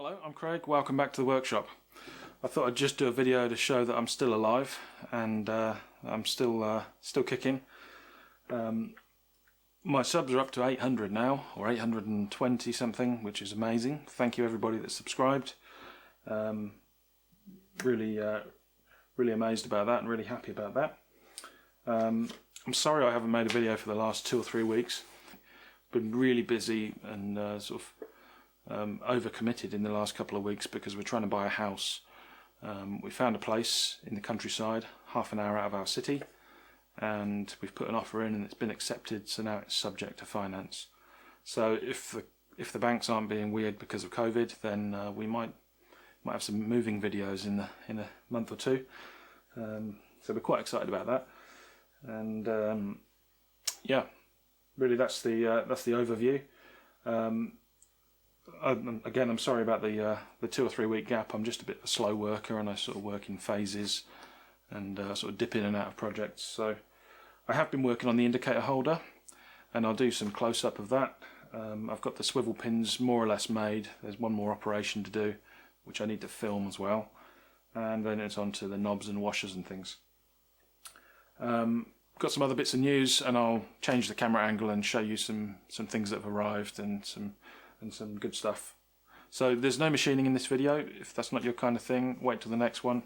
Hello, I'm Craig. Welcome back to the workshop. I thought I'd just do a video to show that I'm still alive and I'm still kicking. My subs are up to 800 now, or 820 something, which is amazing. Thank you everybody that subscribed. Really amazed about that and really happy about that. I'm sorry I haven't made a video for the last 2 or 3 weeks. Been really busy and overcommitted in the last couple of weeks because we're trying to buy a house. We found a place in the countryside, half an hour out of our city, and we've put an offer in and it's been accepted, so now it's subject to finance. So if the banks aren't being weird because of COVID, then we might have some moving videos in a month or two. So we're quite excited about that, and yeah, really that's the overview. Again, I'm sorry about the 2 or 3 week gap. I'm just a bit of a slow worker and I sort of work in phases and sort of dip in and out of projects. So I have been working on the indicator holder and I'll do some close-up of that. I've got the swivel pins more or less made. There's one more operation to do which I need to film as well, and then it's on to the knobs and washers and things. Got some other bits of news and I'll change the camera angle and show you some things that have arrived and some good stuff. So there's no machining in this video. If that's not your kind of thing, wait till the next one.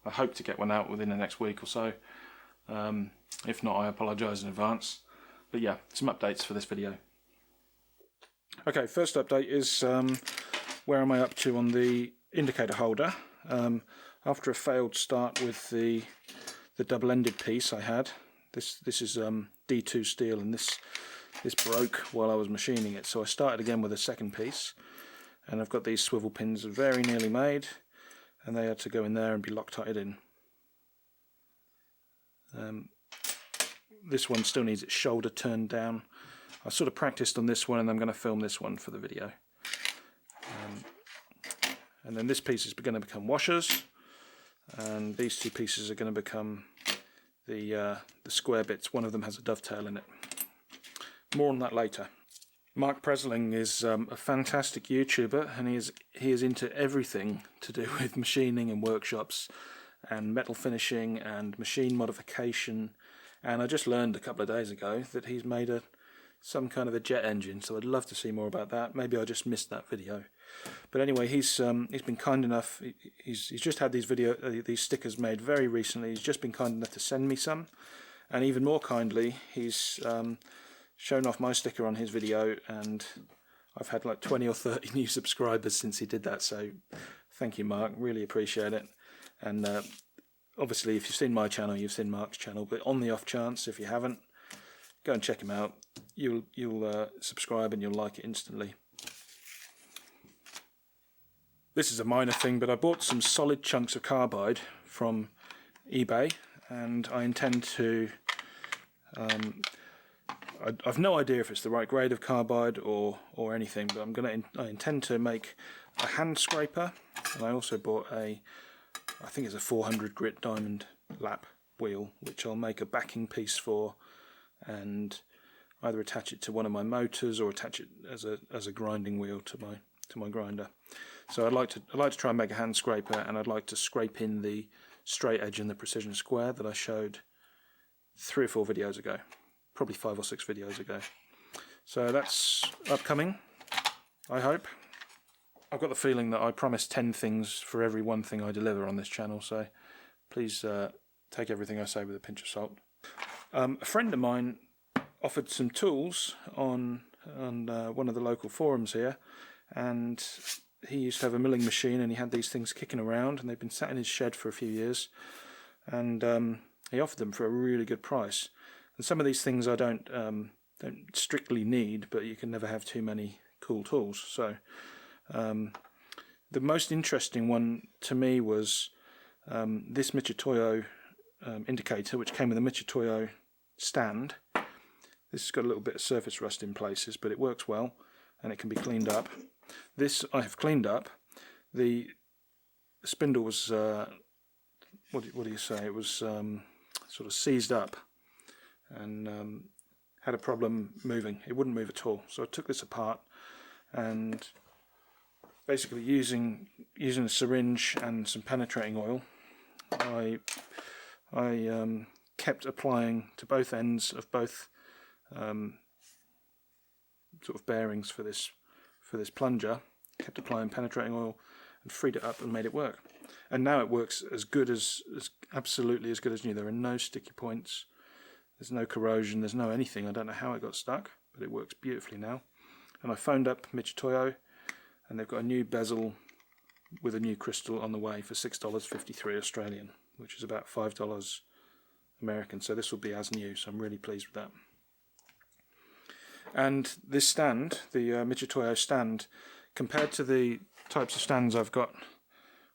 I hope to get one out within the next week or so. If not, I apologise in advance. But yeah, some updates for this video. Okay, first update is where am I up to on the indicator holder. After a failed start with the double-ended piece I had, this is D2 steel, and this broke while I was machining it, so I started again with a second piece, and I've got these swivel pins very nearly made, and they had to go in there and be Loctited in. This one still needs its shoulder turned down. I sort of practiced on this one and I'm going to film this one for the video. And then this piece is going to become washers, and these two pieces are going to become the square bits. One of them has a dovetail in it. More on that later. Mark Presling is a fantastic YouTuber, and he is into everything to do with machining and workshops and metal finishing and machine modification. And I just learned a couple of days ago that he's made some kind of a jet engine, so I'd love to see more about that. Maybe I just missed that video. But anyway, he's been kind enough. He's just had these stickers made very recently. He's just been kind enough to send me some, and even more kindly, he's shown off my sticker on his video, and I've had like 20 or 30 new subscribers since he did that. So thank you, Mark. Really appreciate it. And obviously, if you've seen my channel, you've seen Mark's channel. But on the off chance, if you haven't, go and check him out. You'll subscribe and you'll like it instantly. This is a minor thing, but I bought some solid chunks of carbide from eBay, and I intend to. I've no idea if it's the right grade of carbide or anything, but I intend to make a hand scraper, and I also bought I think it's a 400 grit diamond lap wheel, which I'll make a backing piece for, and either attach it to one of my motors or attach it as a grinding wheel to my grinder. So I'd like to try and make a hand scraper, and I'd like to scrape in the straight edge and the precision square that I showed 3 or 4 videos ago, probably 5 or 6 videos ago. So that's upcoming, I hope. I've got the feeling that I promise 10 things for every one thing I deliver on this channel, so please take everything I say with a pinch of salt. A friend of mine offered some tools on one of the local forums here, and he used to have a milling machine, and he had these things kicking around, and they've been sat in his shed for a few years, and he offered them for a really good price. And some of these things I don't strictly need, but you can never have too many cool tools. So the most interesting one to me was this Michitoyo indicator, which came with a Michitoyo stand. This has got a little bit of surface rust in places, but it works well and it can be cleaned up. This I have cleaned up. The spindle was what do you say? It was sort of seized up and had a problem moving. It wouldn't move at all. So I took this apart and basically using a syringe and some penetrating oil, I kept applying to both ends of both sort of bearings for this plunger. Kept applying penetrating oil and freed it up and made it work. And now it works as good as absolutely as good as new. There are no sticky points. There's no corrosion. There's no anything. I don't know how it got stuck, but it works beautifully now. And I phoned up Michitoyo, and they've got a new bezel with a new crystal on the way for $6.53 Australian, which is about $5 American. So this will be as new. So I'm really pleased with that. And this stand, the Michitoyo stand, compared to the types of stands I've got,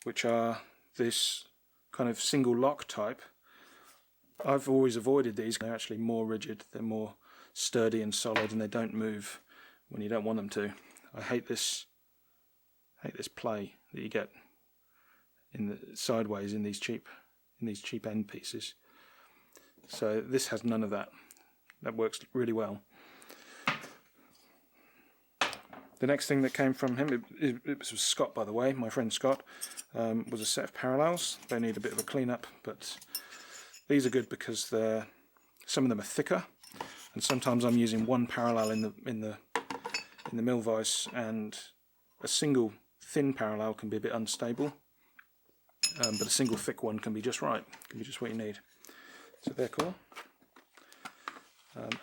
which are this kind of single lock type, I've always avoided these. They're actually more rigid, they're more sturdy and solid, and they don't move when you don't want them to. I hate this play that you get in the sideways in these cheap end pieces. So this has none of that. That works really well. The next thing that came from him, it was Scott, by the way, my friend Scott, was a set of parallels. They need a bit of a clean up, but these are good because some of them are thicker, and sometimes I'm using one parallel in the mill vise, and a single thin parallel can be a bit unstable, but a single thick one can be just right, can be just what you need. So they're cool.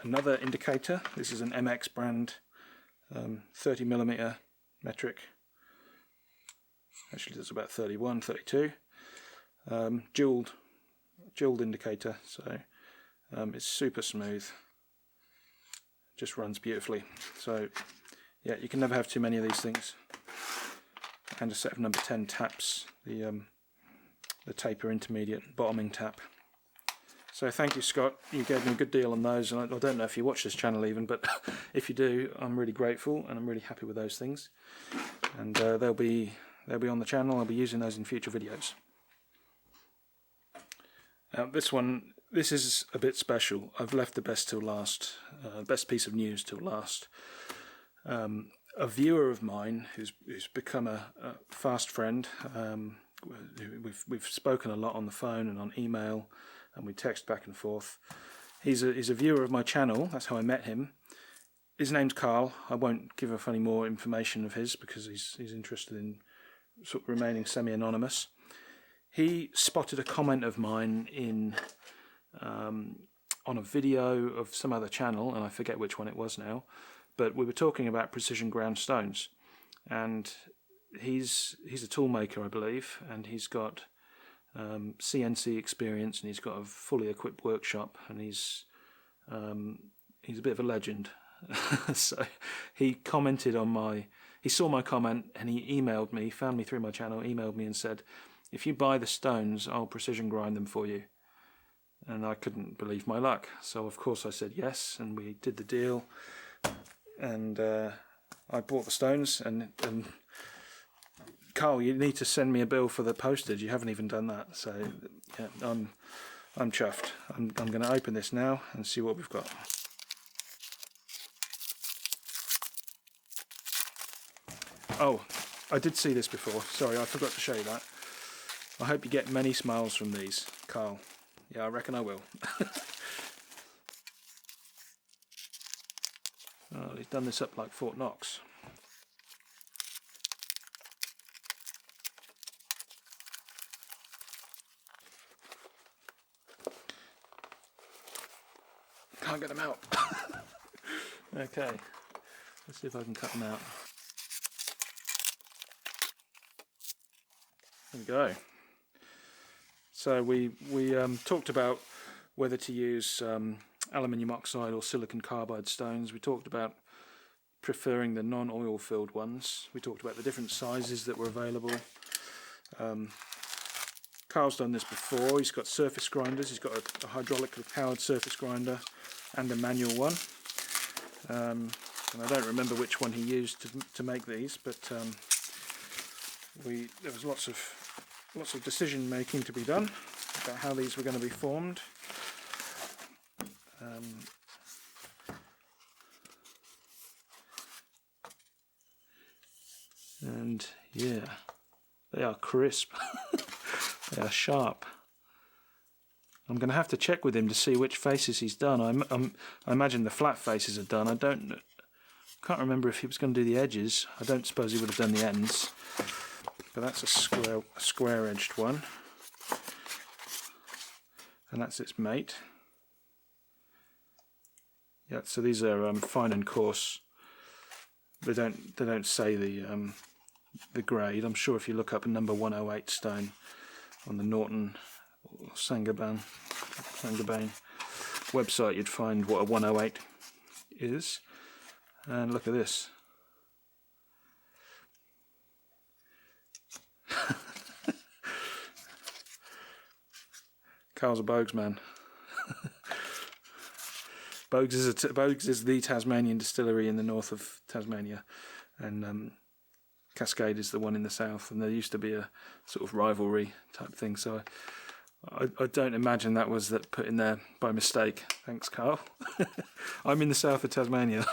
Another indicator. This is an MX brand. 30mm metric, actually there's about 31, 32, jeweled indicator, so it's super smooth, just runs beautifully. So yeah, you can never have too many of these things. And a set of number 10 taps, the taper intermediate bottoming tap. So thank you, Scott. You gave me a good deal on those, and I don't know if you watch this channel even, but if you do, I'm really grateful and I'm really happy with those things. And they'll be on the channel. I'll be using those in future videos. This is a bit special. I've left the best till last, best piece of news till last. A viewer of mine who's become a fast friend. We've spoken a lot on the phone and on email, and we text back and forth. He's a viewer of my channel. That's how I met him. His name's Carl. I won't give off any more information of his because he's interested in sort of remaining semi-anonymous. He spotted a comment of mine on a video of some other channel, and I forget which one it was now, but we were talking about precision ground stones, and he's a tool maker, I believe, and he's got CNC experience, and he's got a fully equipped workshop, and he's a bit of a legend. So he commented on he saw my comment, and he emailed me, found me through my channel, emailed me and said, if you buy the stones, I'll precision grind them for you. And I couldn't believe my luck, so of course I said yes, and we did the deal, and I bought the stones, and Carl, you need to send me a bill for the postage. You haven't even done that, so yeah, I'm chuffed. I'm going to open this now and see what we've got. Oh, I did see this before. Sorry, I forgot to show you that. I hope you get many smiles from these, Carl. Yeah, I reckon I will. Oh, he's done this up like Fort Knox. Can't get them out. Okay, let's see if I can cut them out. There we go. So we talked about whether to use aluminium oxide or silicon carbide stones. We talked about preferring the non-oil filled ones. We talked about the different sizes that were available. Carl's done this before. He's got surface grinders. He's got a hydraulically powered surface grinder and a manual one. And I don't remember which one he used to make these, but there was lots of decision making to be done about how these were going to be formed. And and yeah, they are crisp. They are sharp. I'm going to have to check with him to see which faces he's done. I imagine the flat faces are done. Can't remember if he was going to do the edges. I don't suppose he would have done the ends. But that's a square-edged one, and that's its mate. Yeah, so these are fine and coarse. They don't say the grade. I'm sure if you look up a number 108 stone on the Norton or Saint-Gobain website, you'd find what a 108 is. And look at this. Carl's a Bogues man. Bogues is the Tasmanian distillery in the north of Tasmania, and Cascade is the one in the south, and there used to be a sort of rivalry type thing, so I don't imagine that was put in there by mistake. Thanks, Carl. I'm in the south of Tasmania.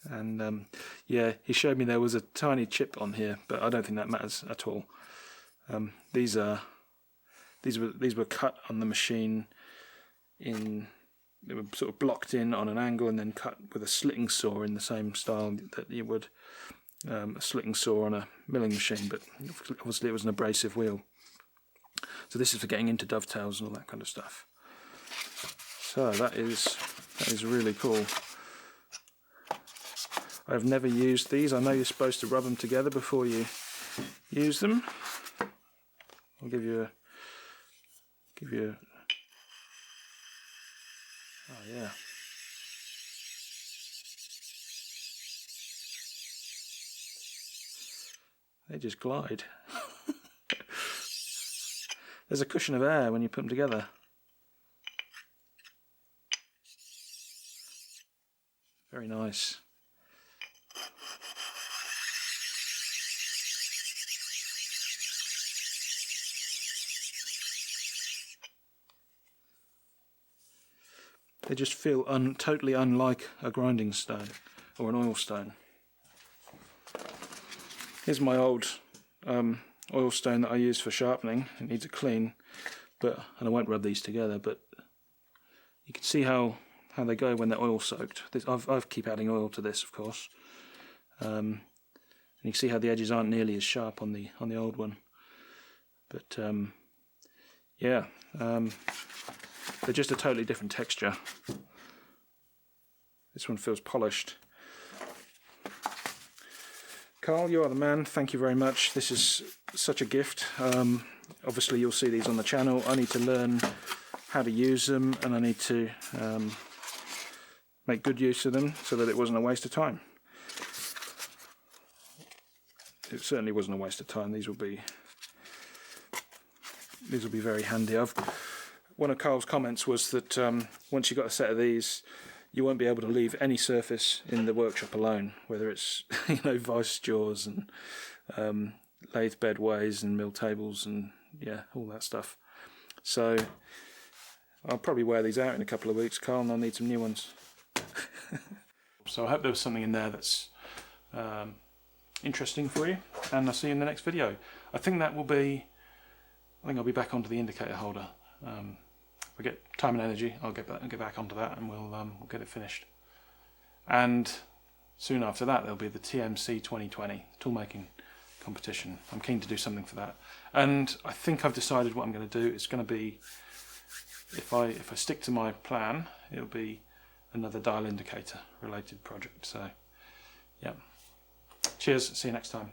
And yeah, he showed me there was a tiny chip on here, but I don't think that matters at all. These were cut on the machine they were sort of blocked in on an angle and then cut with a slitting saw in the same style that you would a slitting saw on a milling machine, but obviously it was an abrasive wheel. So this is for getting into dovetails and all that kind of stuff. So that is really cool. I've never used these. I know you're supposed to rub them together before you use them. I'll give you a oh yeah. They just glide. There's a cushion of air when you put them together. Very nice. They just feel totally unlike a grinding stone or an oil stone. Here's my old oil stone that I use for sharpening. It needs a clean, and I won't rub these together, but you can see how they go when they're oil soaked. I keep adding oil to this, of course, and you can see how the edges aren't nearly as sharp on the old one. But yeah. They're just a totally different texture. This one feels polished. Carl, you are the man. Thank you very much. This is such a gift. Obviously you'll see these on the channel. I need to learn how to use them, and I need to make good use of them so that it wasn't a waste of time. It certainly wasn't a waste of time. These will be very handy. One of Carl's comments was that once you've got a set of these, you won't be able to leave any surface in the workshop alone, whether it's vice jaws and lathe bed ways and mill tables and yeah, all that stuff. So I'll probably wear these out in a couple of weeks, Carl, and I'll need some new ones. So I hope there was something in there that's interesting for you, and I'll see you in the next video. I think I'll be back onto the indicator holder. If I get time and energy, I'll get back onto that, and we'll get it finished. And soon after that, there'll be the TMC 2020 toolmaking competition. I'm keen to do something for that, and I think I've decided what I'm going to do. It's going to be, if I stick to my plan, it'll be another dial indicator related project. So yeah, cheers. See you next time.